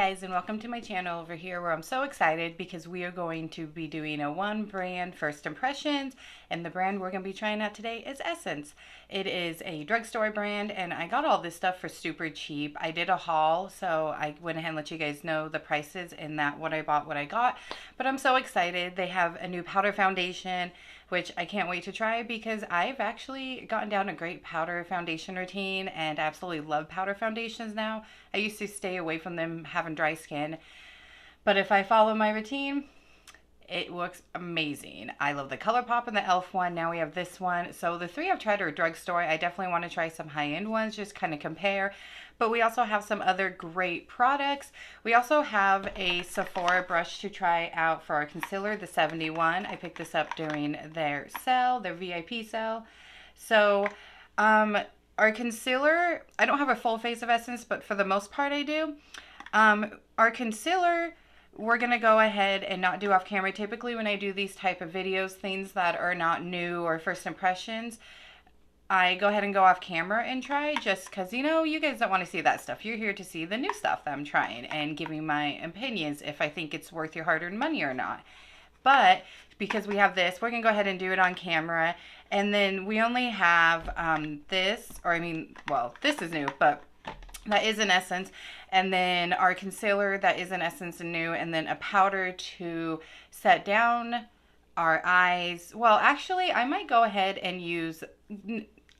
guys, and welcome to my channel over here where I'm so excited because we are going to be doing a one brand first impressions, and the brand we're going to be trying out today is Essence. It is a drugstore brand and I got all this stuff for super cheap. I did a haul, so I went ahead and let you guys know the prices and that what I bought, what I got. But I'm so excited. They have a new powder foundation, which I can't wait to try because I've actually gotten down a great powder foundation routine and absolutely love powder foundations now. I used to stay away from them having dry skin, but if I follow my routine, it looks amazing. I love the ColourPop and the e.l.f. one. Now we have this one. So the three I've tried are drugstore. I definitely want to try some high-end ones, just kind of compare. But we also have some other great products. We also have a Sephora brush to try out for our concealer, the 71. I picked this up during their sale, their VIP sale. So our concealer, I don't have a full face of Essence, but for the most part I do. Our concealer, we're going to go ahead and not do off camera. Typically when I do these type of videos, things that are not new or first impressions, I go ahead and go off camera and try, just because, you know, you guys don't want to see that stuff. You're here to see the new stuff that I'm trying and giving my opinions if I think it's worth your hard-earned money or not. But because we have this, we're going to go ahead and do it on camera. And then we only have this, or I mean, well, this is new, but that is an Essence. And then our concealer, that is an Essence and new. And then a powder to set down our eyes. Well, actually, I might go ahead and use,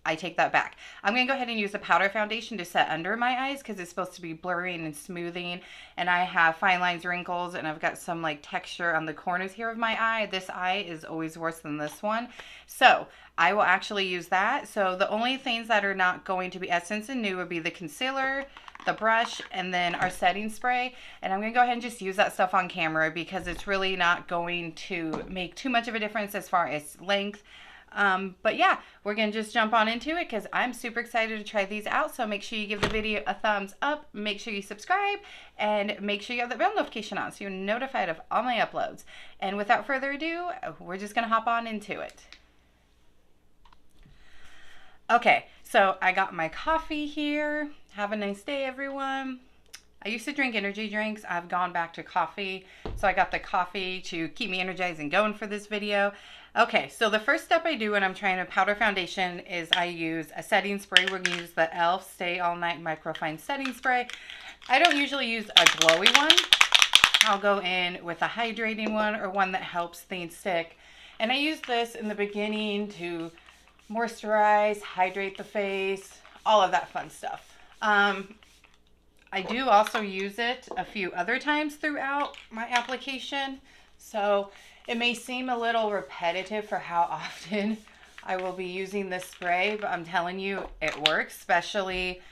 I take that back. I'm going to go ahead and use a powder foundation to set under my eyes because it's supposed to be blurring and smoothing. And I have fine lines, wrinkles, and I've got some like texture on the corners here of my eye. This eye is always worse than this one. So I will actually use that. So the only things that are not going to be Essence and new would be the concealer, the brush, and then our setting spray. And I'm going to go ahead and just use that stuff on camera because it's really not going to make too much of a difference as far as length. But yeah, we're going to just jump on into it because I'm super excited to try these out. So make sure you give the video a thumbs up, make sure you subscribe, and make sure you have the bell notification on so you're notified of all my uploads. And without further ado, we're just going to hop on into it. Okay, so I got my coffee here. Have a nice day, everyone. I used to drink energy drinks. I've gone back to coffee. So I got the coffee to keep me energized and going for this video. Okay, so the first step I do when I'm trying a powder foundation is I use a setting spray. We're going to use the e.l.f. Stay All Night Microfine Setting Spray. I don't usually use a glowy one. I'll go in with a hydrating one or one that helps things stick. And I use this in the beginning to moisturize, hydrate the face, all of that fun stuff. I do also use it a few other times throughout my application, so it may seem a little repetitive for how often I will be using this spray, but I'm telling you, it works, especially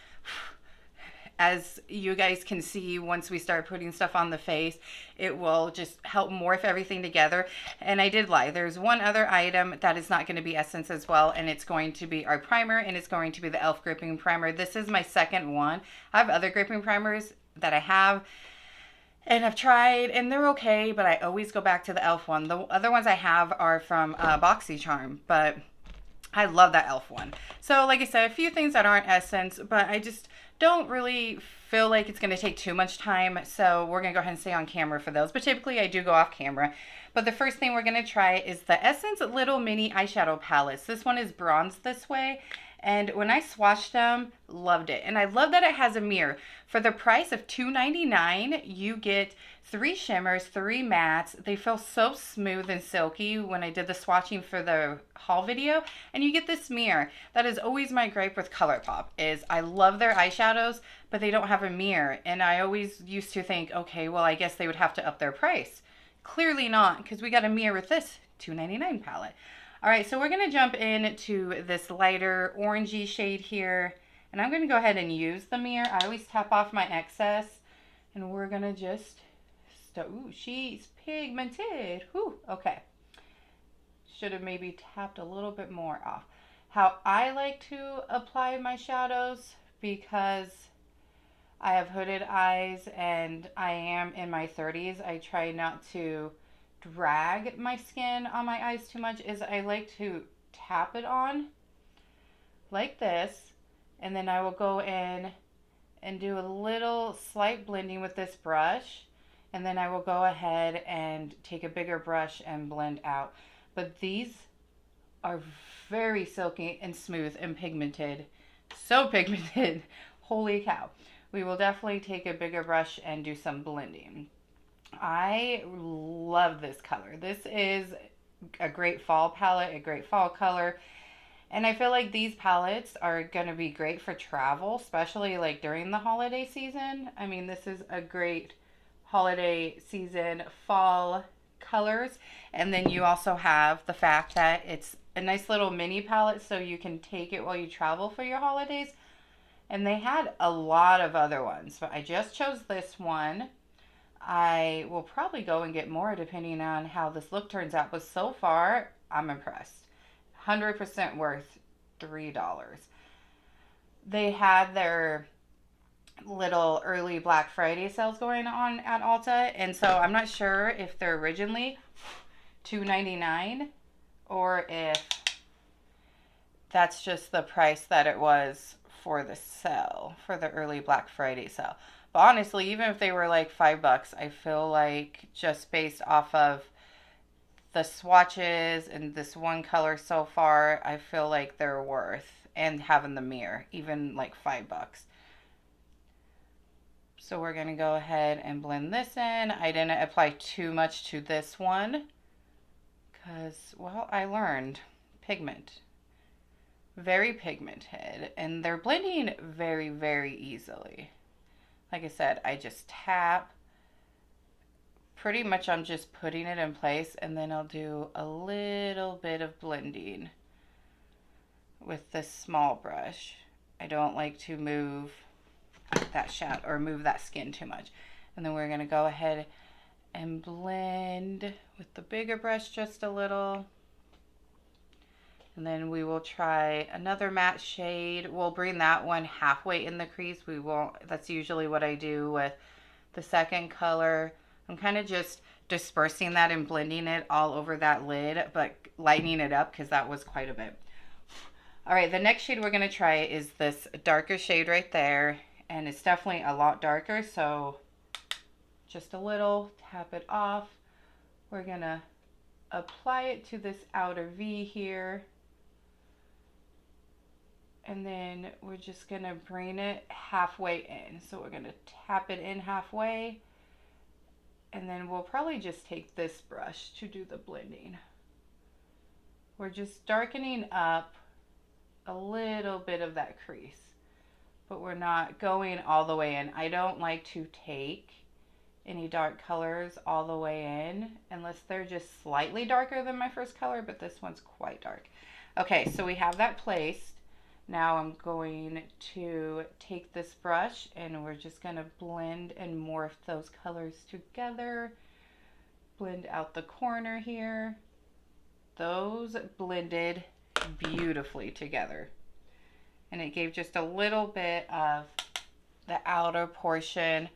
as you guys can see once we start putting stuff on the face. It will just help morph everything together. And I did lie, there's one other item that is not going to be Essence as well, and it's going to be our primer, and it's going to be the e.l.f. gripping primer. This is my second one. I have other gripping primers that I have and I've tried and they're okay, but I always go back to the e.l.f. one. The other ones I have are from BoxyCharm, but I love that e.l.f. one. So like I said, a few things that aren't Essence, but I just don't really feel like it's going to take too much time. So we're going to go ahead and stay on camera for those. But typically I do go off camera. But the first thing we're going to try is the Essence Little Mini Eyeshadow Palettes. This one is bronze this way. And when I swatched them, loved it. And I love that it has a mirror. For the price of $2.99, you get 3 shimmers, 3 mattes. They feel so smooth and silky when I did the swatching for the haul video. And you get this mirror. That is always my gripe with ColourPop, is I love their eyeshadows, but they don't have a mirror. And I always used to think, okay, well, I guess they would have to up their price. Clearly not, because we got a mirror with this $2.99 palette. All right, so we're going to jump into this lighter orangey shade here. And I'm going to go ahead and use the mirror. I always tap off my excess. And we're going to just... Ooh, she's pigmented. Whew, okay. Should have maybe tapped a little bit more off. How I like to apply my shadows, because I have hooded eyes and I am in my 30s, I try not to drag my skin on my eyes too much, is I like to tap it on like this, and then I will go in and do a little slight blending with this brush. And then I will go ahead and take a bigger brush and blend out. But these are very silky and smooth and pigmented. So pigmented. Holy cow. We will definitely take a bigger brush and do some blending. I love this color. This is a great fall palette, a great fall color. And I feel like these palettes are going to be great for travel, especially like during the holiday season. I mean, this is a great holiday season fall colors. And then you also have the fact that it's a nice little mini palette, so you can take it while you travel for your holidays. And they had a lot of other ones, but I just chose this one. I will probably go and get more depending on how this look turns out, but so far I'm impressed. 100% worth $3. They had their little early Black Friday sales going on at Ulta, and so I'm not sure if they're originally $2.99 or if that's just the price that it was for the sale, for the early Black Friday sale. But honestly, even if they were like $5, I feel like just based off of the swatches and this one color so far, I feel like they're worth, and having the mirror, even like $5. So we're going to go ahead and blend this in. I didn't apply too much to this one because, well, I learned pigment. Very pigmented, and they're blending very, very easily. Like I said, I just tap. Pretty much I'm just putting it in place, and then I'll do a little bit of blending with this small brush. I don't like to move that shadow or move that skin too much. And then we're going to go ahead and blend with the bigger brush just a little. And then we will try another matte shade. We'll bring that one halfway in the crease. We won't, that's usually what I do with the second color. I'm kind of just dispersing that and blending it all over that lid, but lightening it up because that was quite a bit. All right, the next shade we're going to try is this darker shade right there. And it's definitely a lot darker, so just a little, tap it off. We're going to apply it to this outer V here. And then we're just going to bring it halfway in. So we're going to tap it in halfway. And then we'll probably just take this brush to do the blending. We're just darkening up a little bit of that crease, but we're not going all the way in. I don't like to take any dark colors all the way in unless they're just slightly darker than my first color, but this one's quite dark. Okay, so we have that placed. Now I'm going to take this brush and we're just going to blend and morph those colors together. Blend out the corner here. Those blended beautifully together. And it gave just a little bit of the outer portion,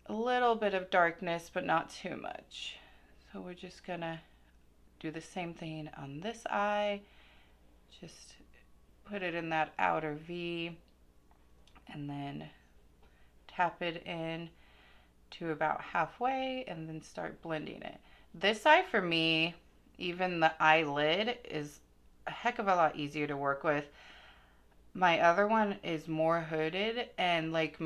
a little bit of darkness, but not too much. So we're just going to do the same thing on this eye. Just put it in that outer V and then tap it in to about halfway and then start blending it. This eye for me, even the eyelid is a heck of a lot easier to work with. My other one is more hooded, and like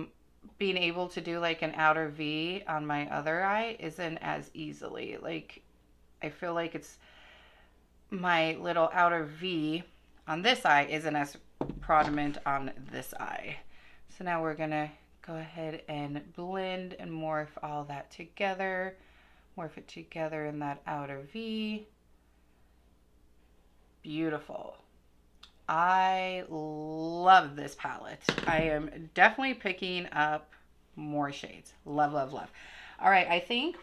being able to do like an outer V on my other eye isn't as easily. Like I feel like it's my little outer V on this eye isn't as prominent on this eye. So now we're gonna go ahead and blend and morph all that together. Morph it together in that outer V. Beautiful. I love this palette. I am definitely picking up more shades. Love, love, love. All right, I think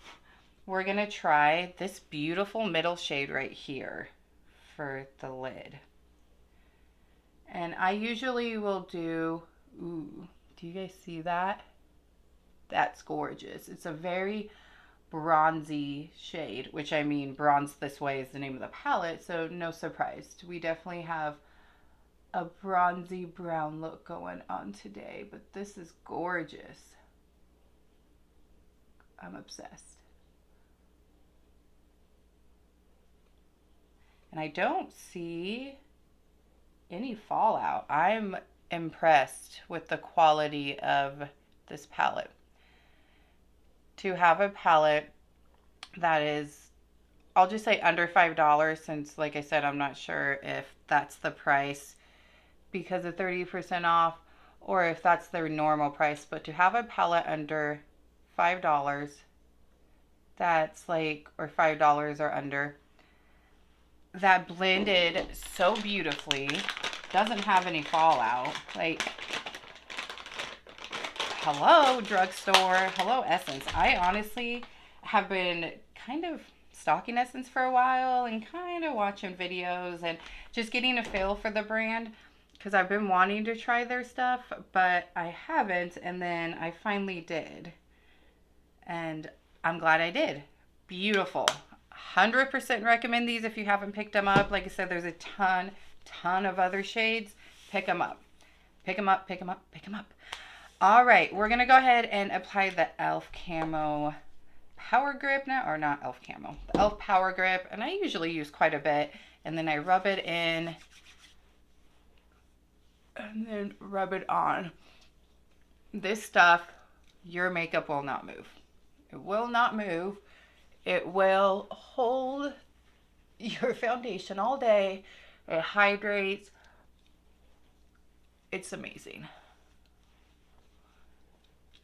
we're gonna try this beautiful middle shade right here for the lid. And I usually will do, ooh, do you guys see that? That's gorgeous. It's a very bronzy shade, which I mean, Bronze This Way is the name of the palette, so no surprise. We definitely have a bronzy brown look going on today, but this is gorgeous. I'm obsessed. And I don't see any fallout. I'm impressed with the quality of this palette. To have a palette that is, I'll just say under $5, since like I said, I'm not sure if that's the price because of 30% off or if that's their normal price, but to have a palette under $5, that's like, or $5 or under, that blended so beautifully, doesn't have any fallout. Like, hello drugstore, hello Essence. I honestly have been kind of stalking Essence for a while and kind of watching videos and just getting a feel for the brand because I've been wanting to try their stuff, but I haven't, and then I finally did. And I'm glad I did. Beautiful. 100% recommend these if you haven't picked them up. Like I said, there's a ton of other shades. Pick them up. Pick them up, pick them up, pick them up. All right, we're going to go ahead and apply the e.l.f. Camo Power Grip now, or not e.l.f. Camo, the e.l.f. Power Grip, and I usually use quite a bit, and then I rub it in, and then rub it on. This stuff, your makeup will not move. It will not move. It will hold your foundation all day. It hydrates. It's amazing.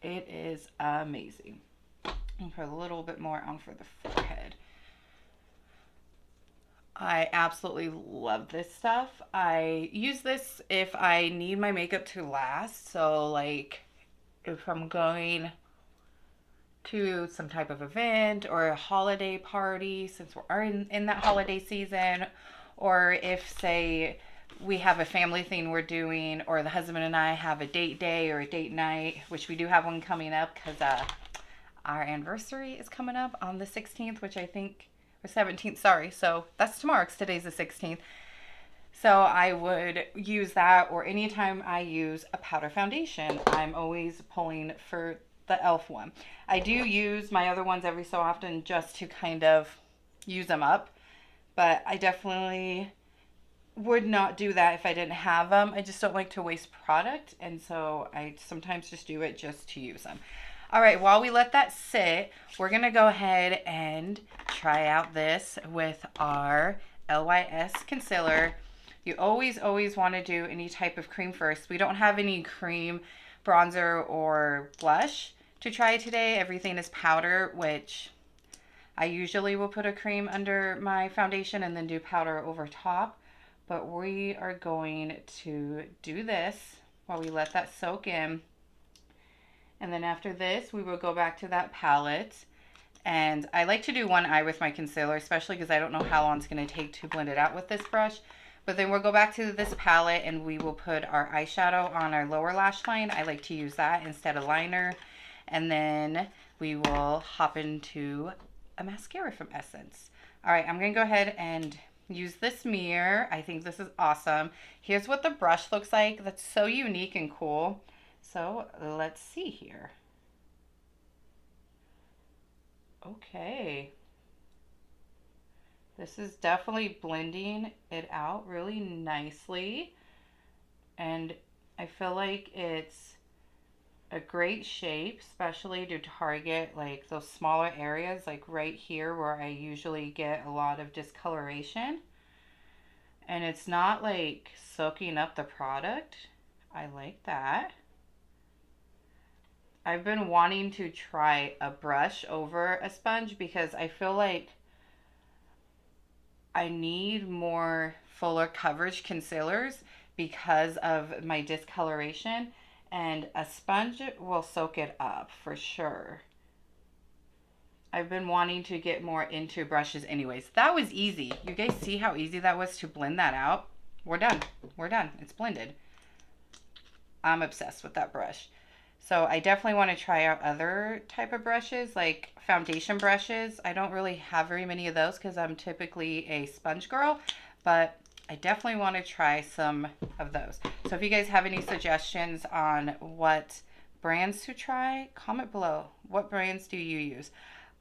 It is amazing. And put a little bit more on for the forehead. I absolutely love this stuff. I use this if I need my makeup to last. So like if I'm going to some type of event or a holiday party, since we're in that holiday season, or if say we have a family thing we're doing, or the husband and I have a date day or a date night, which we do have one coming up because our anniversary is coming up on the 16th, which I think, or 17th, sorry. So that's tomorrow because today's the 16th. So I would use that, or anytime I use a powder foundation, I'm always pulling for the e.l.f. one. I do use my other ones every so often just to kind of use them up, but I definitely would not do that if I didn't have them. I just don't like to waste product, and so I sometimes just do it just to use them. All right, while we let that sit, we're gonna go ahead and try out this with our LYS concealer. You always want to do any type of cream first. We don't have any cream, bronzer, or blush to try today. Everything is powder, which I usually will put a cream under my foundation and then do powder over top. But we are going to do this while we let that soak in. And then after this, we will go back to that palette. And I like to do one eye with my concealer, especially because I don't know how long it's going to take to blend it out with this brush. But then we'll go back to this palette and we will put our eyeshadow on our lower lash line. I like to use that instead of liner. And then we will hop into a mascara from Essence. All right, I'm going to go ahead and use this mirror. I think this is awesome. Here's what the brush looks like. That's so unique and cool. So let's see here. Okay. This is definitely blending it out really nicely. And I feel like it's a great shape, especially to target like those smaller areas, like right here where I usually get a lot of discoloration. And it's not like soaking up the product. I like that. I've been wanting to try a brush over a sponge because I feel like I need more fuller coverage concealers because of my discoloration, and a sponge will soak it up for sure. I've been wanting to get more into brushes anyways. That was easy. You guys see how easy that was to blend that out? We're done. We're done. It's blended. I'm obsessed with that brush. So I definitely want to try out other type of brushes, like foundation brushes. I don't really have very many of those because I'm typically a sponge girl, but I definitely want to try some of those. So if you guys have any suggestions on what brands to try, comment below. What brands do you use?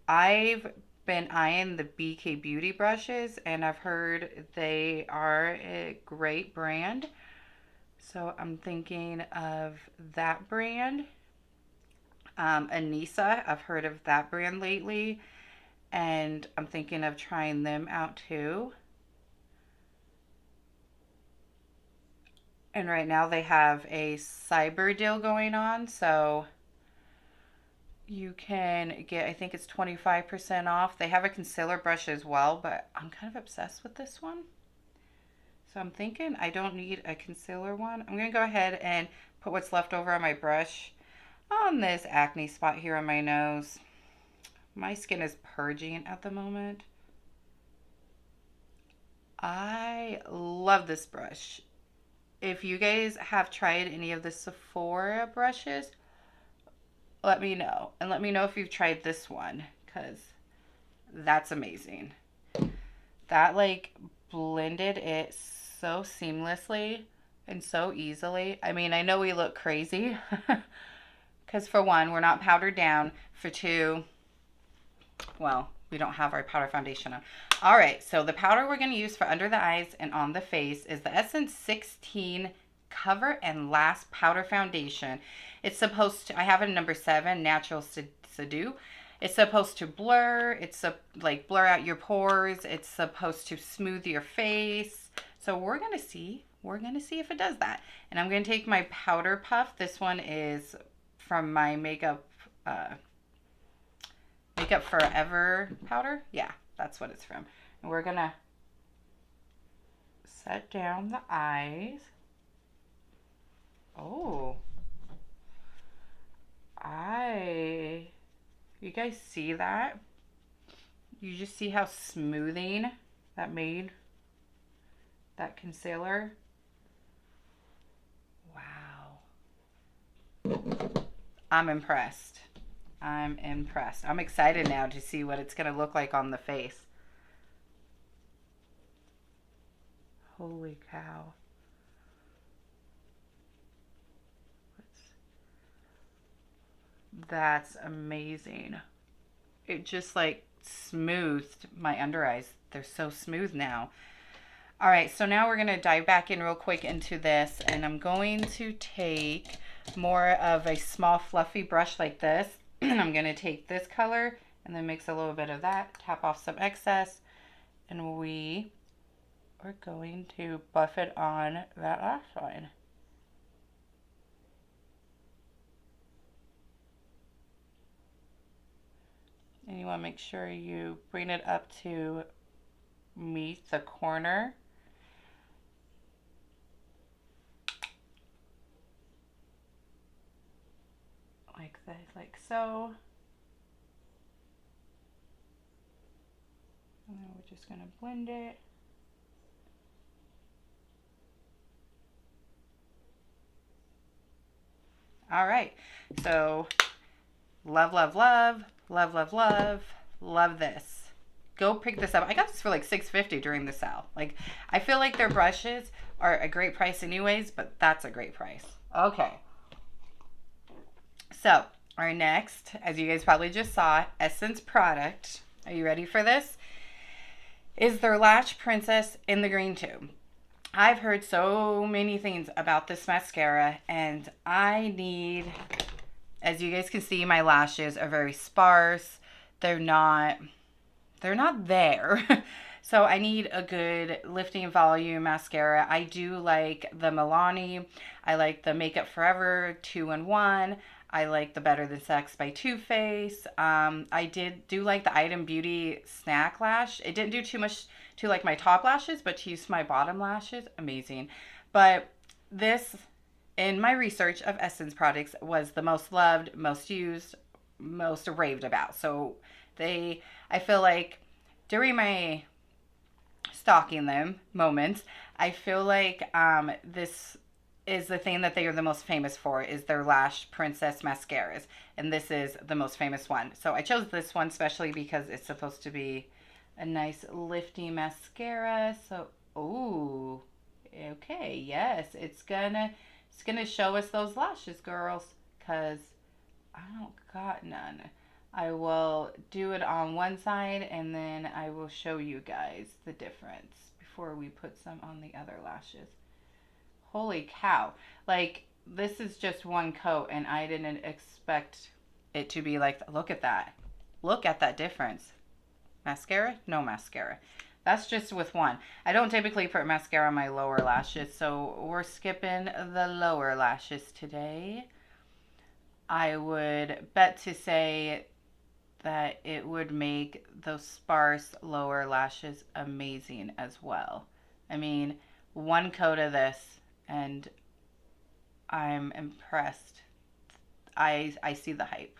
I've been eyeing the BK Beauty brushes, and I've heard they are a great brand. So I'm thinking of that brand. Anissa, I've heard of that brand lately, and I'm thinking of trying them out too. And right now they have a cyber deal going on, so you can get, I think it's 25% off. They have a concealer brush as well, but I'm kind of obsessed with this one. So I'm thinking I don't need a concealer one. I'm going to go ahead and put what's left over on my brush on this acne spot here on my nose. My skin is purging at the moment. I love this brush. If you guys have tried any of the Sephora brushes, let me know. And let me know if you've tried this one, because that's amazing. That like blended it so seamlessly and so easily. I mean, I know we look crazy because for one, we're not powdered down. For two, well, we don't have our powder foundation on. All right, so the powder we're going to use for under the eyes and on the face is the Essence 16 Cover and Last Powder Foundation. It's supposed to, I have a number 7, Natural Suede. It's supposed to blur. It's like blur out your pores. It's supposed to smooth your face. So we're going to see. We're going to see if it does that. And I'm going to take my powder puff. This one is from my Makeup Forever powder. Yeah, that's what it's from. And we're going to set down the eyes. Oh. You guys see that? You just see how smoothing that made that concealer? Wow. I'm impressed. I'm impressed. I'm excited now to see what it's going to look like on the face. Holy cow. That's amazing. It just like smoothed my under eyes. They're so smooth now. All right, so now we're going to dive back in real quick into this, and I'm going to take more of a small fluffy brush like this. And I'm going to take this color and then mix a little bit of that, tap off some excess, and we are going to buff it on that lash line. And you want to make sure you bring it up to meet the corner. Like this, like so. And then we're just going to blend it. All right, so love, love, love, love, love, love, love this. Go pick this up. I got this for like $6.50 during the sale. Like, I feel like their brushes are a great price anyways, but that's a great price. Okay. So, our next, as you guys probably just saw, Essence product, are you ready for this? Is their Lash Princess in the green tube. I've heard so many things about this mascara, and I need, as you guys can see, my lashes are very sparse. They're not there. So I need a good lifting volume mascara. I do like the Milani. I like the Makeup Forever 2-in-1. I like the Better Than Sex by Too Faced. I do like the Item Beauty Snack Lash. It didn't do too much to like my top lashes, but to use my bottom lashes, amazing. But this, in my research of Essence products, was the most loved, most used, most raved about. So I feel like during my stalking them moments, I feel like this is the thing that they are the most famous for, is their Lash Princess mascaras. And this is the most famous one. So I chose this one especially because it's supposed to be a nice lifting mascara. So Oh, okay, yes, it's gonna show us those lashes, girls, cause I don't got none. I will do it on one side and then I will show you guys the difference before we put some on the other lashes. Holy cow. Like, this is just one coat and I didn't expect it to be like, look at that. Look at that difference. Mascara? No mascara. That's just with one. I don't typically put mascara on my lower lashes, so we're skipping the lower lashes today. I would bet to say that it would make those sparse lower lashes amazing as well. I mean, one coat of this and I'm impressed. I see the hype.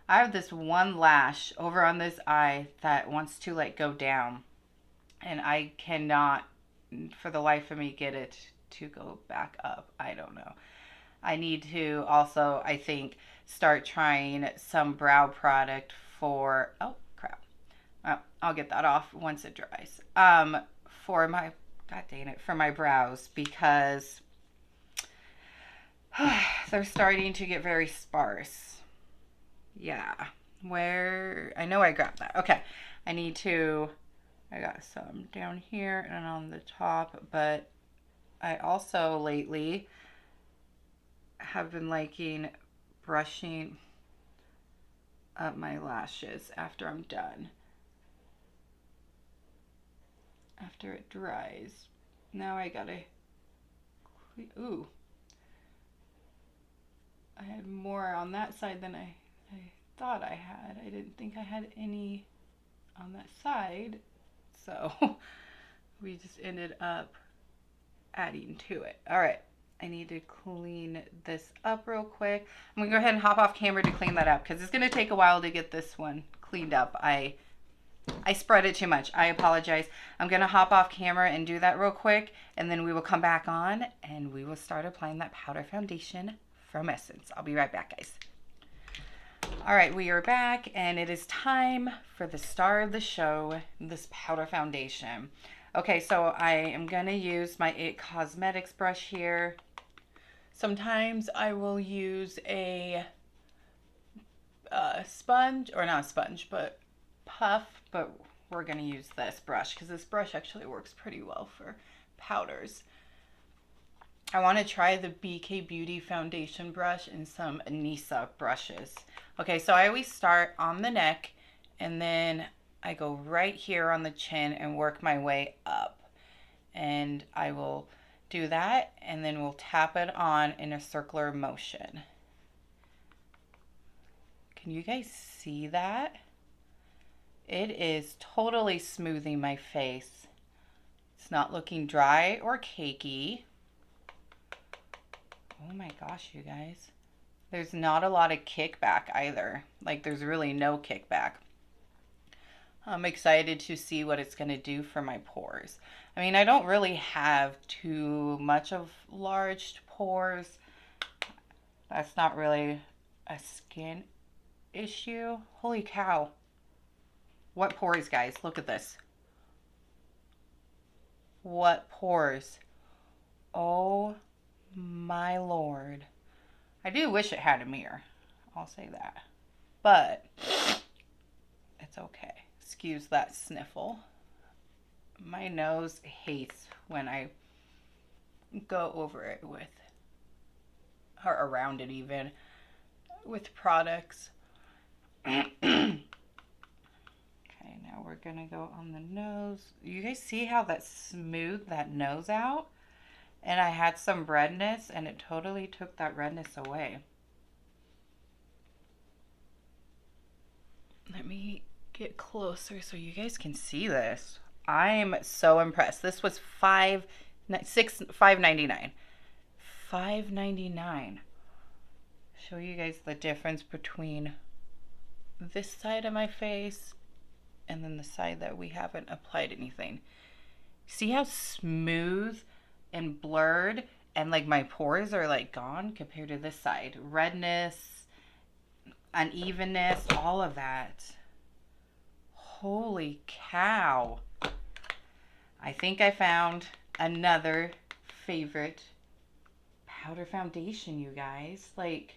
I have this one lash over on this eye that wants to like go down and I cannot for the life of me get it to go back up. I don't know. I need to also, I think, start trying some brow product for, oh crap, I'll get that off once it dries, for my, god dang it, for my brows, because they're starting to get very sparse. Yeah, where, I know I grabbed that. Okay, I got some down here and on the top, but I also lately have been liking brushing up my lashes after I'm done. After it dries. Now I gotta, ooh. I had more on that side than I thought I had. I didn't think I had any on that side. So we just ended up adding to it. All right. I need to clean this up real quick. I'm gonna go ahead and hop off camera to clean that up because it's gonna take a while to get this one cleaned up. I spread it too much. I apologize. I'm gonna hop off camera and do that real quick, and then we will come back on and we will start applying that powder foundation from Essence. I'll be right back, guys. All right, we are back and it is time for the star of the show, this powder foundation. Okay, so I am gonna use my It Cosmetics brush here. Sometimes I will use a sponge, or not a sponge, but puff, but we're gonna use this brush because this brush actually works pretty well for powders. I want to try the BK Beauty foundation brush and some Anissa brushes. Okay, so I always start on the neck and then I go right here on the chin and work my way up. And I will do that and then we'll tap it on in a circular motion. Can you guys see that? It is totally smoothing my face. It's not looking dry or cakey. Oh my gosh, you guys. There's not a lot of kickback either. Like, there's really no kickback. I'm excited to see what it's going to do for my pores. I mean, I don't really have too much of large pores. That's not really a skin issue. Holy cow. What pores, guys? Look at this. What pores? Oh my Lord. I do wish it had a mirror. I'll say that. But it's okay. Excuse that sniffle. My nose hates when I go over it with, or around it even, with products. Okay, now we're gonna go on the nose. You guys see how that smoothed that nose out? And I had some redness and it totally took that redness away. Let me get closer so you guys can see this. I'm so impressed. This was $5.99. $5.99. Show you guys the difference between this side of my face and then the side that we haven't applied anything. See how smooth and blurred and like my pores are like gone compared to this side. Redness, unevenness, all of that. Holy cow. I think I found another favorite powder foundation, you guys. Like,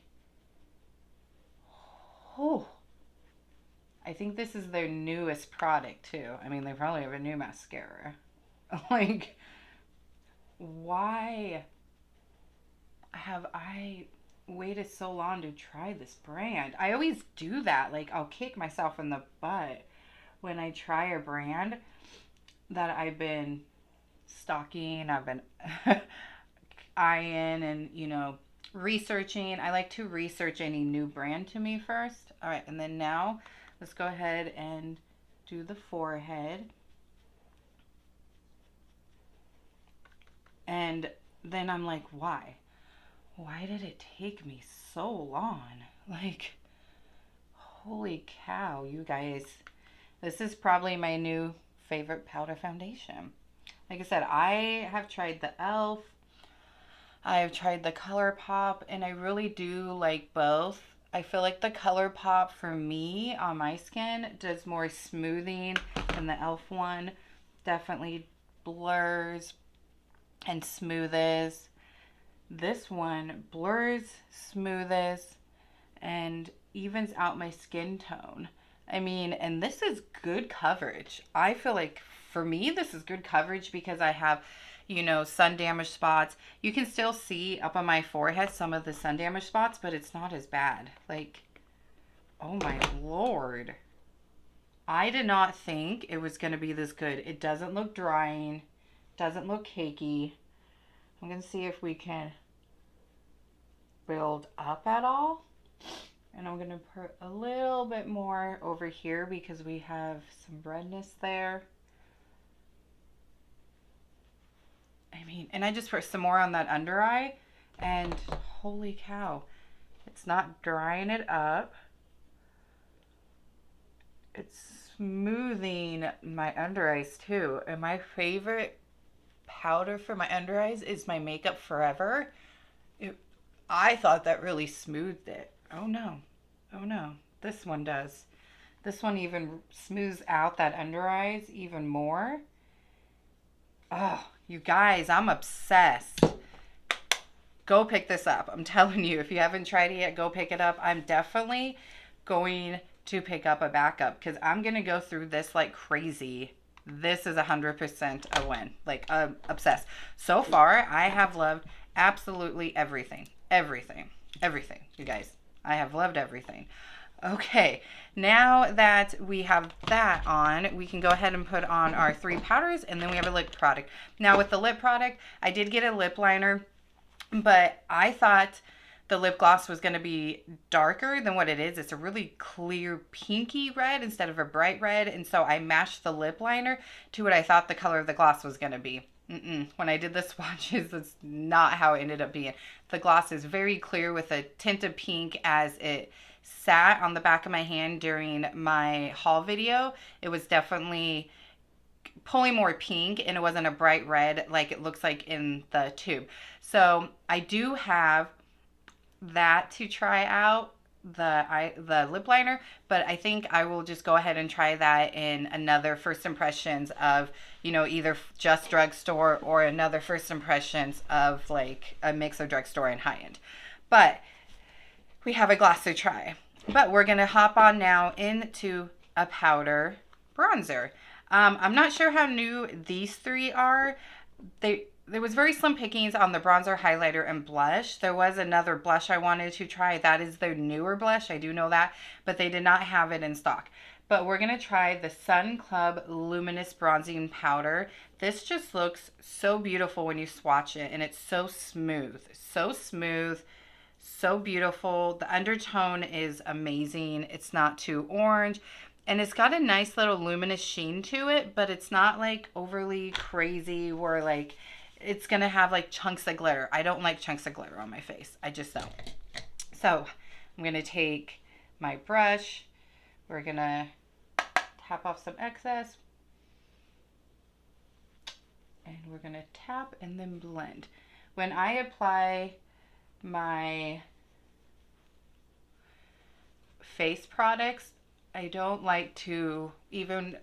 oh, I think this is their newest product too. I mean, they probably have a new mascara. Like, why have I waited so long to try this brand? I always do that. Like, I'll kick myself in the butt when I try a brand that I've been stalking, I've been eyeing and, you know, researching. I like to research any new brand to me first. All right, and then now let's go ahead and do the forehead. And then I'm like, why? Why did it take me so long? Like, holy cow, you guys. This is probably my new favorite powder foundation. Like I said, I have tried the e.l.f. I've tried the ColourPop, and I really do like both. I feel like the ColourPop for me on my skin does more smoothing than the e.l.f. one. Definitely blurs and smoothes. This one blurs, smoothes, and evens out my skin tone. I mean, and this is good coverage. I feel like for me, this is good coverage because I have, you know, sun damaged spots. You can still see up on my forehead some of the sun damaged spots, but it's not as bad. Like, oh my Lord. I did not think it was going to be this good. It doesn't look drying. Doesn't look cakey. I'm going to see if we can build up at all. And I'm going to put a little bit more over here because we have some redness there. I mean, and I just put some more on that under eye. And holy cow, it's not drying it up. It's smoothing my under eyes too. And my favorite powder for my under eyes is my Makeup Forever. I thought that really smoothed it. Oh no. Oh no. This one does. This one even smooths out that under eyes even more. Oh, you guys, I'm obsessed. Go pick this up. I'm telling you, if you haven't tried it yet, go pick it up. I'm definitely going to pick up a backup because I'm going to go through this like crazy. This is 100% a win. Like, I'm obsessed. So far, I have loved absolutely everything. Everything, you guys. I have loved everything. Okay, now that we have that on, we can go ahead and put on our 3 powders, and then we have a lip product. Now, with the lip product, I did get a lip liner, but I thought the lip gloss was going to be darker than what it is. It's a really clear pinky red instead of a bright red, and so I matched the lip liner to what I thought the color of the gloss was going to be. When I did the swatches, that's not how it ended up being. The gloss is very clear with a tint of pink as it sat on the back of my hand during my haul video. It was definitely pulling more pink, and it wasn't a bright red like it looks like in the tube. So I do have that to try out, the lip liner, but I think I will just go ahead and try that in another first impressions of, you know, either just drugstore or another first impressions of like a mix of drugstore and high-end. But we have a gloss to try. But we're going to hop on now into a powder bronzer. I'm not sure how new these 3 are. There was very slim pickings on the bronzer, highlighter, and blush. There was another blush I wanted to try. That is their newer blush. I do know that, but they did not have it in stock. But we're going to try the Sun Club Luminous Bronzing Powder. This just looks so beautiful when you swatch it, and it's so smooth. So smooth, so beautiful. The undertone is amazing. It's not too orange. And it's got a nice little luminous sheen to it, but it's not like overly crazy where like it's going to have like chunks of glitter. I don't like chunks of glitter on my face. I just don't. So I'm going to take my brush. We're going to tap off some excess. And we're going to tap and then blend. When I apply my face products, I don't like to even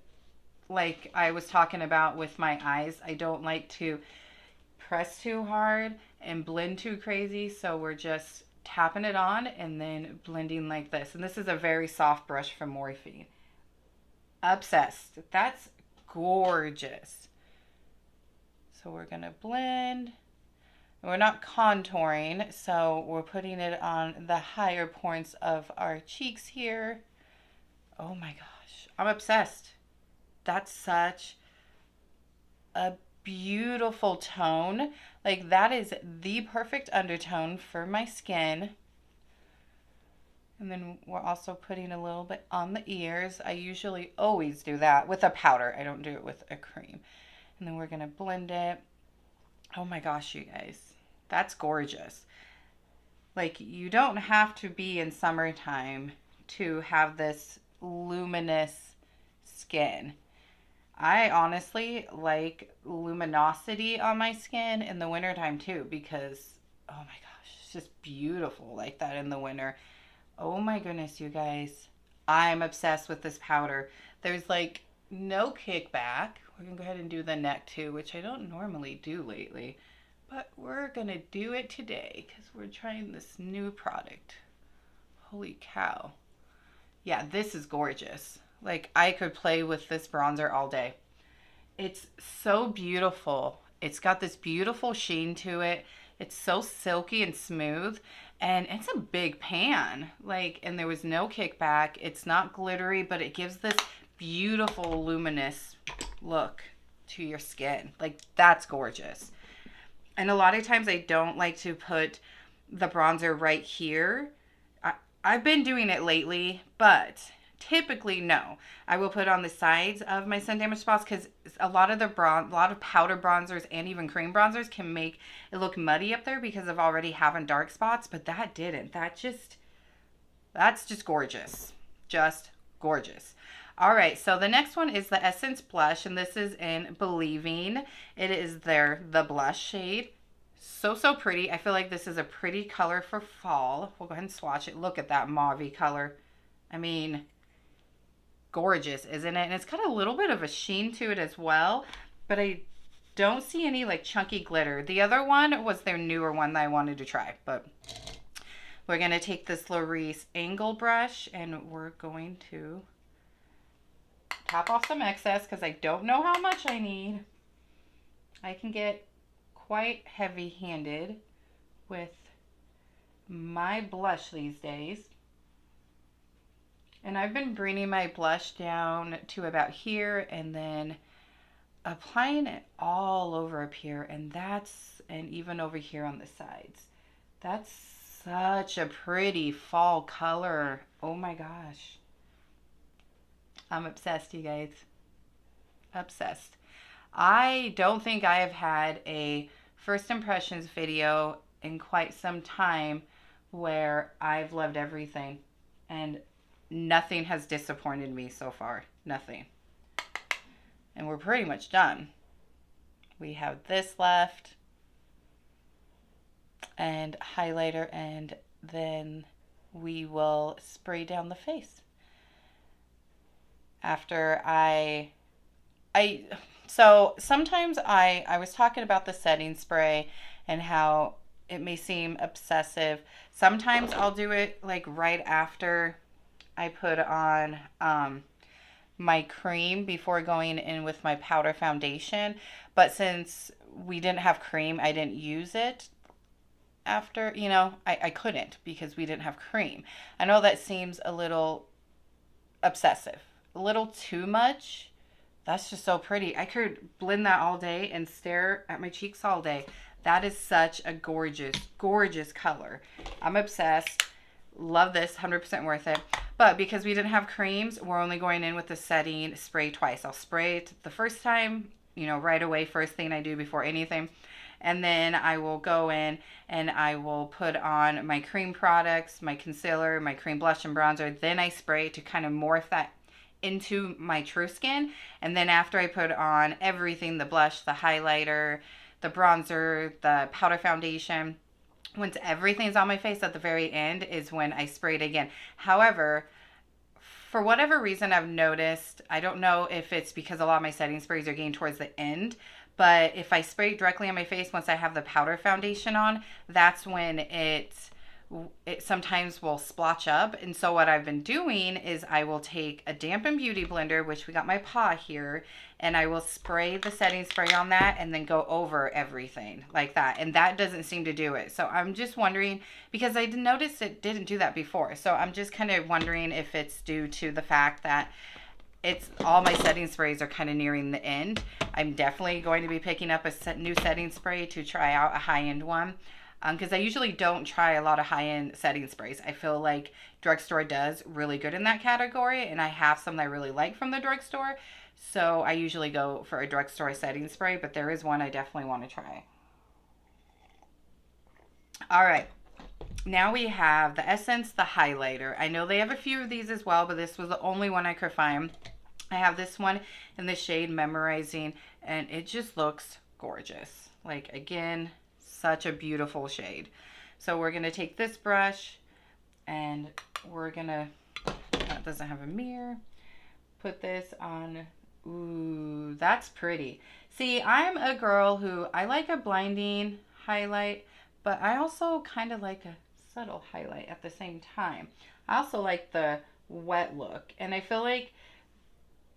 like I was talking about with my eyes, I don't like to press too hard and blend too crazy. So we're just tapping it on and then blending like this. And this is a very soft brush from Morphine. Obsessed. That's gorgeous. So we're going to blend. We're not contouring, so we're putting it on the higher points of our cheeks here. Oh my gosh, I'm obsessed. That's such a beautiful tone. Like, that is the perfect undertone for my skin. And then we're also putting a little bit on the ears. I usually always do that with a powder. I don't do it with a cream. And then we're going to blend it. Oh my gosh, you guys. That's gorgeous. Like, you don't have to be in summertime to have this luminous skin. I honestly like luminosity on my skin in the wintertime too, because, oh my gosh, it's just beautiful like that in the winter. Oh my goodness, you guys. I'm obsessed with this powder. There's like no kickback. We're going to go ahead and do the neck too, which I don't normally do lately. But we're going to do it today because we're trying this new product. Holy cow. Yeah, this is gorgeous. Like, I could play with this bronzer all day. It's so beautiful. It's got this beautiful sheen to it. It's so silky and smooth. And it's a big pan. Like, and there was no kickback. It's not glittery, but it gives this beautiful luminous look to your skin. Like, that's gorgeous. And a lot of times I don't like to put the bronzer right here. I've been doing it lately, but typically no. I will put on the sides of my sun damaged spots because a lot of powder bronzers and even cream bronzers can make it look muddy up there because of already having dark spots, but that didn't. That's just gorgeous. Just gorgeous. All right, so the next one is the Essence blush, and this is in Believing. It is the blush shade. So pretty. I feel like this is a pretty color for fall. We'll go ahead and swatch it. Look at that mauve-y color. I mean, gorgeous, isn't it? And it's got a little bit of a sheen to it as well, but I don't see any like chunky glitter. The other one was their newer one that I wanted to try, but we're going to take this Laurice angle brush and we're going to tap off some excess because I don't know how much I need. I can get quite heavy-handed with my blush these days. And I've been bringing my blush down to about here and then applying it all over up here, and even over here on the sides. That's such a pretty fall color. Oh my gosh. I'm obsessed, you guys. Obsessed. I don't think I have had a first impressions video in quite some time where I've loved everything and nothing has disappointed me so far. Nothing. And we're pretty much done. We have this left and highlighter, and then we will spray down the face. After so sometimes I was talking about the setting spray and how it may seem obsessive. Sometimes I'll do it like right after I put on my cream before going in with my powder foundation. But since we didn't have cream, I didn't use it after, I couldn't because we didn't have cream. I know that seems a little obsessive, a little too much. That's just so pretty. I could blend that all day and stare at my cheeks all day. That is such a gorgeous, gorgeous color. I'm obsessed. Love this. 100% worth it. But because we didn't have creams, we're only going in with the setting spray twice. I'll spray it the first time, right away, first thing I do before anything. And then I will go in and I will put on my cream products, my concealer, my cream blush and bronzer. Then I spray to kind of morph that into my true skin. And then after I put on everything, the blush, the highlighter, the bronzer, the powder foundation, once everything's on my face at the very end is when I spray it again. However, For whatever reason, I've noticed, I don't know if it's because a lot of my setting sprays are getting towards the end, but if I spray directly on my face once I have the powder foundation on, that's when it sometimes will splotch up. And so what I've been doing is I will take a dampened beauty blender, which we got my paw here, and I will spray the setting spray on that and then go over everything like that. And that doesn't seem to do it. So I'm just wondering, because I noticed it didn't do that before. So I'm just kind of wondering if it's due to the fact that it's all my setting sprays are kind of nearing the end. I'm definitely going to be picking up a new setting spray to try out a high-end one. Because I usually don't try a lot of high-end setting sprays. I feel like drugstore does really good in that category, and I have some that I really like from the drugstore. So I usually go for a drugstore setting spray, but there is one I definitely want to try. All right, now we have the Essence, the highlighter. I know they have a few of these as well, but this was the only one I could find. I have this one in the shade Mesmerizing, and it just looks gorgeous. Like, again, such a beautiful shade. So we're going to take this brush and we're going to, that doesn't have a mirror, put this on. Ooh, that's pretty. See, I'm a girl who, I like a blinding highlight, but I also kind of like a subtle highlight at the same time. I also like the wet look, and I feel like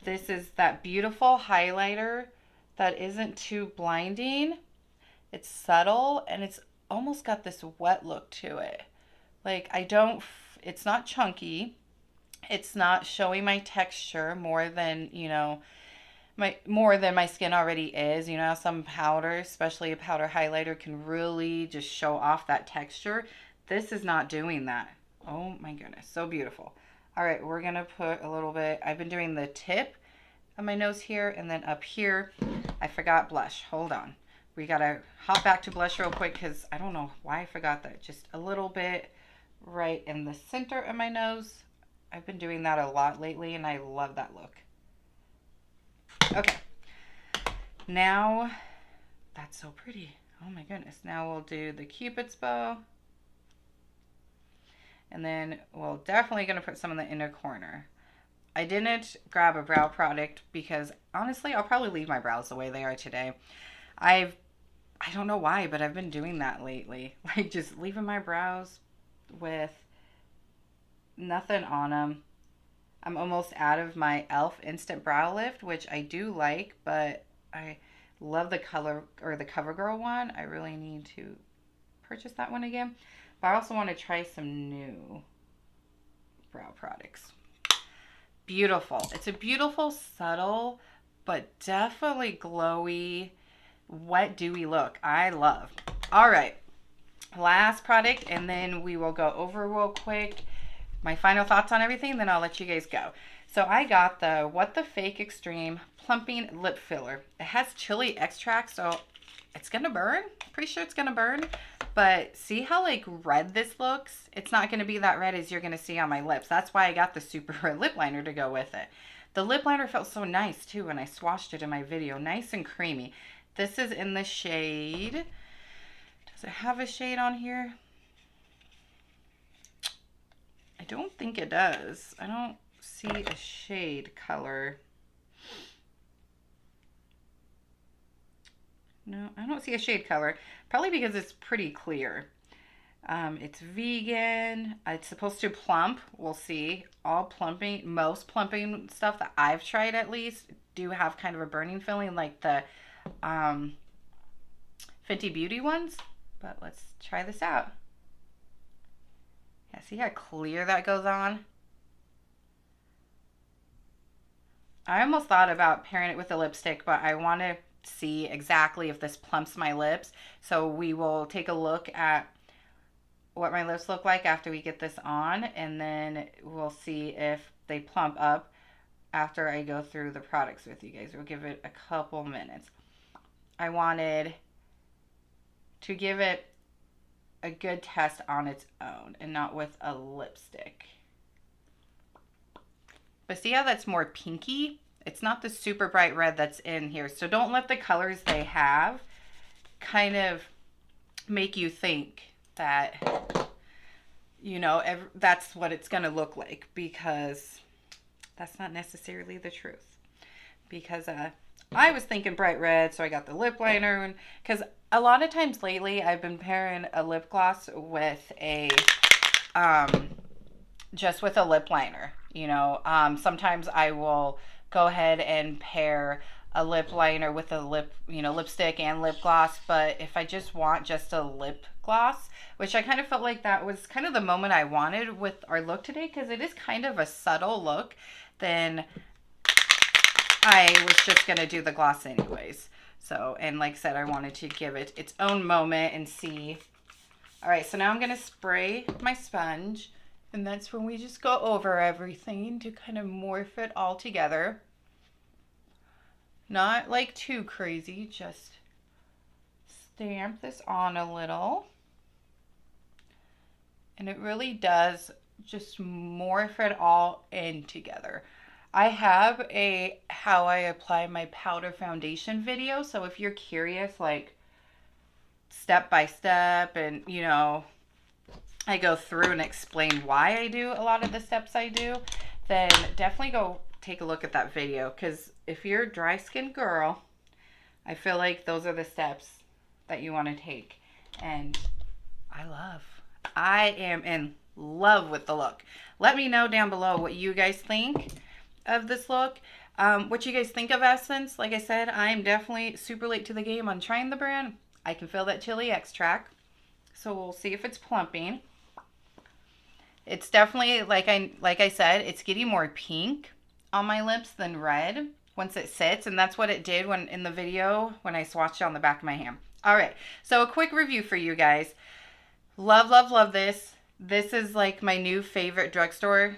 this is that beautiful highlighter that isn't too blinding. It's subtle, and it's almost got this wet look to it. Like, it's not chunky. It's not showing my texture more than, you know, more than my skin already is. You know, some powders, especially a powder highlighter, can really just show off that texture. This is not doing that. Oh my goodness, so beautiful. All right, we're gonna put a little bit, I've been doing the tip of my nose here, and then up here, I forgot blush. Hold on. We gotta hop back to blush real quick because I don't know why I forgot that. Just a little bit right in the center of my nose. I've been doing that a lot lately, and I love that look. Okay. Now, that's so pretty. Oh my goodness. Now we'll do the Cupid's bow. And then we're definitely going to put some in the inner corner. I didn't grab a brow product because, honestly, I'll probably leave my brows the way they are today. I don't know why, but I've been doing that lately. Like, just leaving my brows with nothing on them. I'm almost out of my e.l.f. Instant Brow Lift, which I do like, but I love the color, or the CoverGirl one. I really need to purchase that one again. But I also want to try some new brow products. Beautiful. It's a beautiful, subtle, but definitely glowy, wet, dewy look. I love. All right, last product, and then we will go over real quick my final thoughts on everything, then I'll let you guys go. So I got the What the Fake Extreme Plumping Lip Filler. It has chili extract, so it's gonna burn. Pretty sure it's gonna burn, but see how like red this looks? It's not gonna be that red as you're gonna see on my lips. That's why I got the super red lip liner to go with it. The lip liner felt so nice too when I swatched it in my video. Nice and creamy. This is in the shade, does it have a shade on here? I don't think it does. I don't see a shade color. No, I don't see a shade color. Probably because it's pretty clear. It's vegan. It's supposed to plump. We'll see. All plumping, most plumping stuff that I've tried at least do have kind of a burning feeling, like the Fenty Beauty ones. But let's try this out. Yeah, see how clear that goes on? I almost thought about pairing it with a lipstick, but I want to see exactly if this plumps my lips. So we will take a look at what my lips look like after we get this on, and then we'll see if they plump up after I go through the products with you guys. We'll give it a couple minutes. I wanted to give it a good test on its own and not with a lipstick. But see how that's more pinky? It's not the super bright red that's in here. So don't let the colors they have kind of make you think that, you know, that's what it's going to look like, because that's not necessarily the truth. Because I was thinking bright red, so I got the lip liner. Because a lot of times lately, I've been pairing a lip gloss with a, just with a lip liner. You know, sometimes I will go ahead and pair a lip liner with a lipstick and lip gloss. But if I just want just a lip gloss, which I kind of felt like that was kind of the moment I wanted with our look today, because it is kind of a subtle look, then I was just going to do the gloss anyways. So, and like I said, I wanted to give it its own moment and see. All right, so now I'm going to spray my sponge, and that's when we just go over everything to kind of morph it all together. Not like too crazy, just stamp this on a little. And it really does just morph it all in together. I have a how I apply my powder foundation video, so if you're curious, like step by step, and you know, I go through and explain why I do a lot of the steps I do, then definitely go take a look at that video. Because if you're a dry skin girl, I feel like those are the steps that you want to take. And I am in love with the look. Let me know down below what you guys think of this look. What you guys think of Essence. Like I said, I'm definitely super late to the game on trying the brand. I can feel that chili extract. So we'll see if it's plumping. It's definitely, like I said, it's getting more pink on my lips than red once it sits, and that's what it did when in the video when I swatched it on the back of my hand. All right, so a quick review for you guys. Love, love, love this. This is like my new favorite drugstore.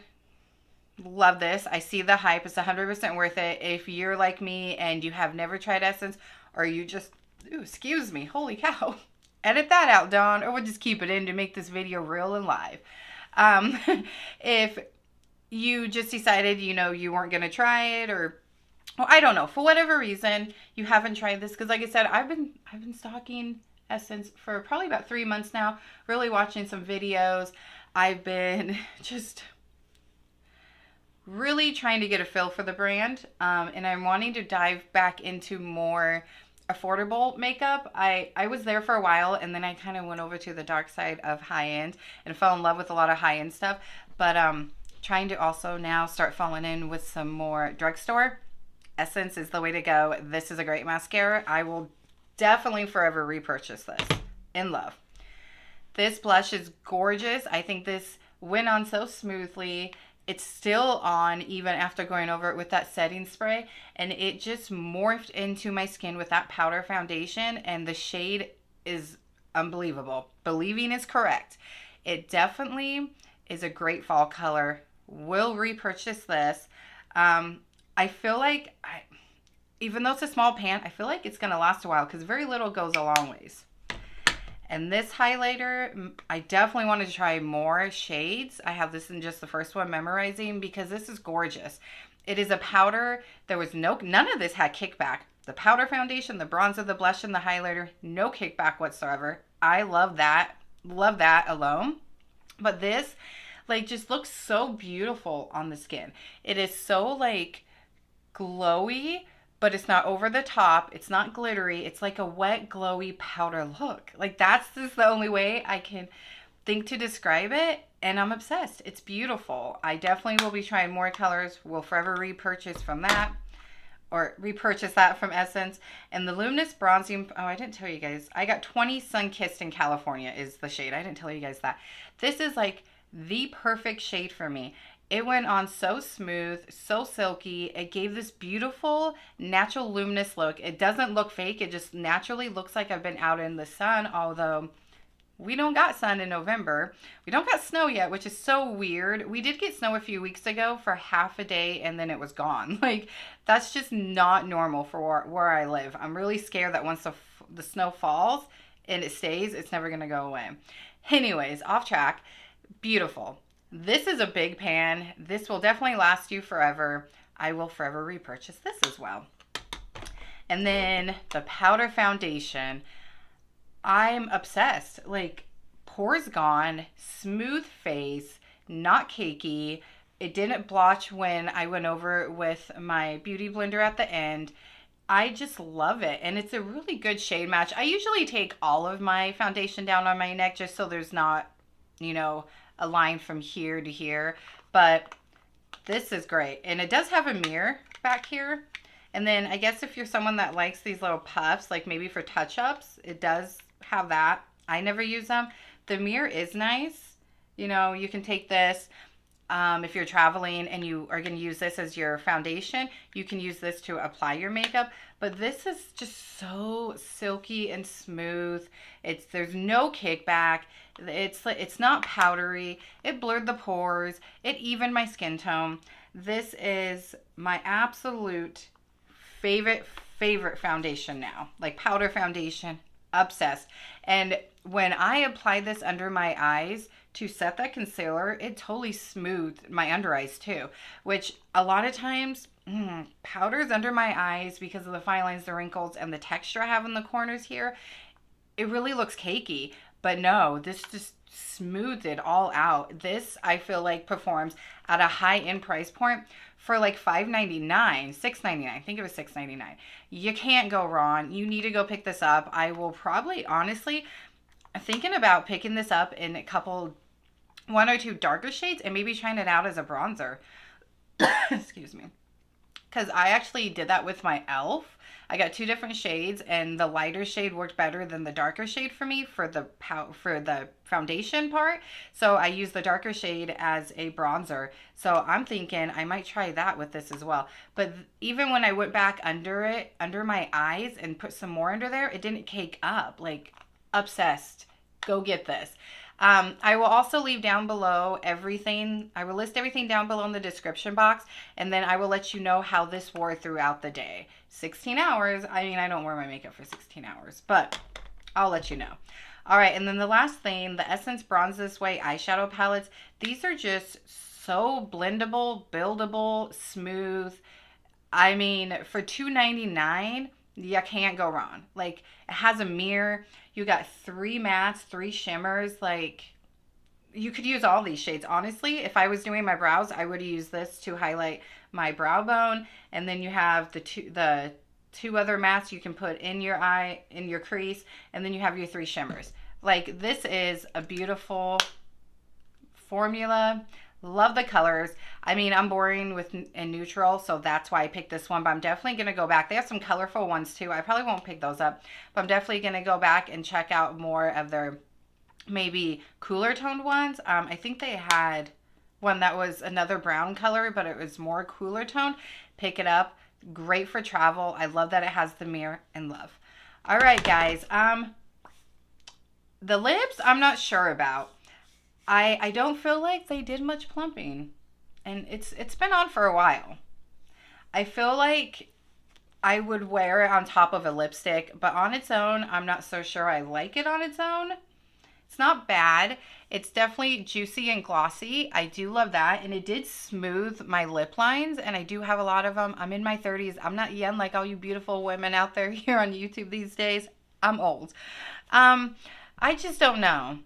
Love this. I see the hype. It's 100% worth it. If you're like me and you have never tried Essence, or you just, ooh, excuse me, holy cow. Edit that out, Dawn, or we'll just keep it in to make this video real and live. If you just decided, you know, you weren't going to try it, or, well, I don't know, for whatever reason, you haven't tried this, because like I said, I've been stalking Essence for probably about 3 months now, really watching some videos. I've been just really trying to get a feel for the brand, and I'm wanting to dive back into more affordable makeup. I was there for a while, and then I kind of went over to the dark side of high-end and fell in love with a lot of high-end stuff, but trying to also now start falling in with some more drugstore. Essence is the way to go. This is a great mascara. I will definitely forever repurchase this. In love. This blush is gorgeous. I think this went on so smoothly. It's still on even after going over it with that setting spray, and it just morphed into my skin with that powder foundation, and the shade is unbelievable. Believing is correct. It definitely is a great fall color. Will repurchase this. I feel like, even though it's a small pan, I feel like it's going to last a while, because very little goes a long ways. And this highlighter, I definitely wanted to try more shades. I have this in just the first one, Mesmerizing, because this is gorgeous. It is a powder. There was none of this had kickback. The powder foundation, the bronzer, the blush, and the highlighter, no kickback whatsoever. I love that. Love that alone. But this, like, just looks so beautiful on the skin. It is so, like, glowy, but it's not over the top. It's not glittery. It's like a wet, glowy powder look. Like, that's just the only way I can think to describe it, and I'm obsessed. It's beautiful. I definitely will be trying more colors. Will forever repurchase from that, or repurchase that from Essence. And the Luminous Bronzing, oh, I didn't tell you guys. I got 20 Sunkissed in California is the shade. I didn't tell you guys that. This is like the perfect shade for me. It went on so smooth, so silky. It gave this beautiful, natural, luminous look. It doesn't look fake. It just naturally looks like I've been out in the sun, although we don't got sun in November. We don't got snow yet, which is so weird. We did get snow a few weeks ago for half a day, and then it was gone. Like, that's just not normal for where I live. I'm really scared that once the snow falls and it stays, it's never going to go away. Anyways, off track. Beautiful. This is a big pan. This will definitely last you forever. I will forever repurchase this as well. And then the powder foundation. I'm obsessed. Like, pores gone, smooth face, not cakey, It didn't blotch when I went over with my beauty blender at the end. I just love it, and it's a really good shade match. I usually take all of my foundation down on my neck just so there's not, you know, a line from here to here, but this is great. And it does have a mirror back here, and then I guess if you're someone that likes these little puffs, like maybe for touch-ups, it does have that. I never use them. The mirror is nice. You know, you can take this. If you're traveling and you are going to use this as your foundation, you can use this to apply your makeup. But this is just so silky and smooth. There's no kickback. It's not powdery. It blurred the pores. It evened my skin tone. This is my absolute favorite foundation now. Like powder foundation, obsessed. And when I apply this under my eyes to set that concealer, it totally smoothed my under eyes too, which a lot of times powders under my eyes, because of the fine lines, the wrinkles, and the texture I have in the corners here, it really looks cakey. But no, this just smoothed it all out. This, I feel like, performs at a high-end price point for like $5.99, $6.99. I think it was $6.99. You can't go wrong. You need to go pick this up. I will probably, honestly, thinking about picking this up in a couple, one or two darker shades, and maybe trying it out as a bronzer. Excuse me. Because I actually did that with my e.l.f. I got 2 different shades, and the lighter shade worked better than the darker shade for me for the foundation part. So I used the darker shade as a bronzer. So I'm thinking I might try that with this as well. But even when I went back under my eyes, and put some more under there, it didn't cake up. Like, obsessed. Go get this. I will also leave down below everything. I will list everything down below in the description box, and then I will let you know how this wore throughout the day. 16 hours. I mean, I don't wear my makeup for 16 hours, but I'll let you know. All right, and then the last thing, the Essence Bronze This Way eyeshadow palettes. These are just so blendable, buildable, smooth. I mean, for $2.99, you can't go wrong. Like, it has a mirror. You got 3 mattes, 3 shimmers. Like, you could use all these shades. Honestly, if I was doing my brows, I would use this to highlight my brow bone. And then you have the two other mattes you can put in your eye, in your crease. And then you have your 3 shimmers. Like, this is a beautiful formula. Love the colors. I mean, I'm boring in neutral, so that's why I picked this one. But I'm definitely going to go back. They have some colorful ones too. I probably won't pick those up, but I'm definitely going to go back and check out more of their maybe cooler toned ones. I think they had one that was another brown color, but it was more cooler toned. Pick it up. Great for travel. I love that it has the mirror, and love. All right, guys. The lips, I'm not sure about. I don't feel like they did much plumping, and it's been on for a while. I feel like I would wear it on top of a lipstick, but on its own, I'm not so sure I like it on its own. It's not bad. It's definitely juicy and glossy. I do love that, and it did smooth my lip lines, and I do have a lot of them. I'm in my 30s. I'm not young like all you beautiful women out there here on YouTube these days. I'm old. I just don't know.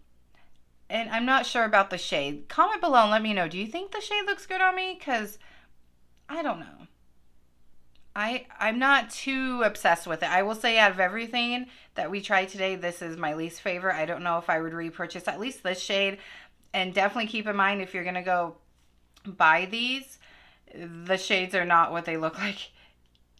And I'm not sure about the shade. Comment below and let me know. Do you think the shade looks good on me? Because I don't know. I'm not too obsessed with it. I will say, out of everything that we tried today, this is my least favorite. I don't know if I would repurchase at least this shade. And definitely keep in mind, if you're going to go buy these, the shades are not what they look like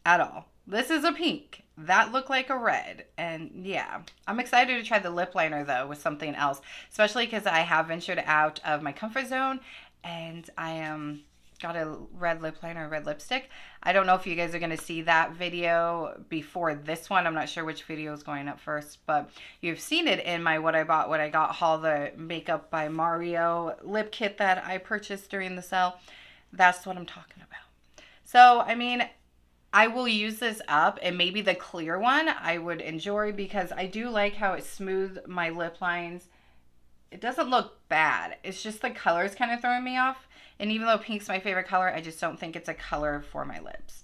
at all. This is a pink. That looked like a red. And yeah, I'm excited to try the lip liner though with something else, especially because I have ventured out of my comfort zone, and I got a red lip liner, red lipstick. I don't know if you guys are going to see that video before this one. I'm not sure which video is going up first, but you've seen it in my what I bought, what I got haul, the Makeup by Mario lip kit that I purchased during the sale. That's what I'm talking about. So, I mean, I will use this up, and maybe the clear one I would enjoy, because I do like how it smoothed my lip lines. It doesn't look bad. It's just the color's kind of throwing me off. And even though pink's my favorite color, I just don't think it's a color for my lips.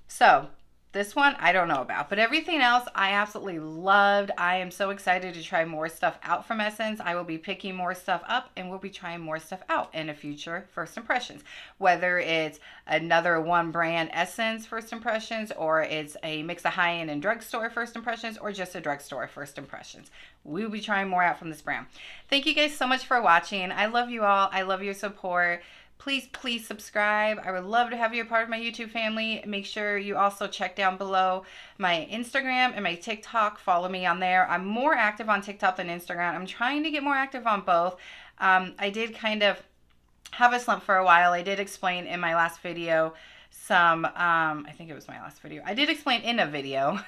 So, This one, I don't know about, but everything else I absolutely loved. I am so excited to try more stuff out from Essence. I will be picking more stuff up and we'll be trying more stuff out in a future First Impressions. Whether it's another one brand Essence First Impressions, or it's a mix of high-end and drugstore First Impressions, or just a drugstore First Impressions. We will be trying more out from this brand. Thank you guys so much for watching. I love you all. I love your support. Please subscribe. I would love to have you a part of my YouTube family. Make sure you also check down below my Instagram and my TikTok. Follow me on there. I'm more active on TikTok than Instagram. I'm trying to get more active on both. I did kind of have a slump for a while. I did explain in my last video I think it was my last video. I did explain in a video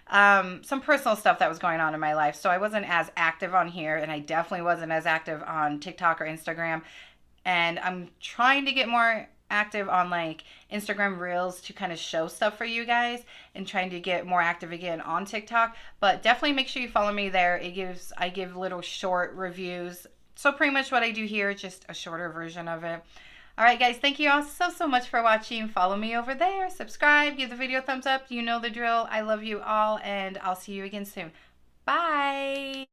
some personal stuff that was going on in my life. So I wasn't as active on here, and I definitely wasn't as active on TikTok or Instagram. And I'm trying to get more active on like Instagram Reels to kind of show stuff for you guys, and trying to get more active again on TikTok. But definitely make sure you follow me there. I give little short reviews. So pretty much what I do here, just a shorter version of it. All right, guys, thank you all so much for watching. Follow me over there. Subscribe. Give the video a thumbs up. You know the drill. I love you all, and I'll see you again soon. Bye.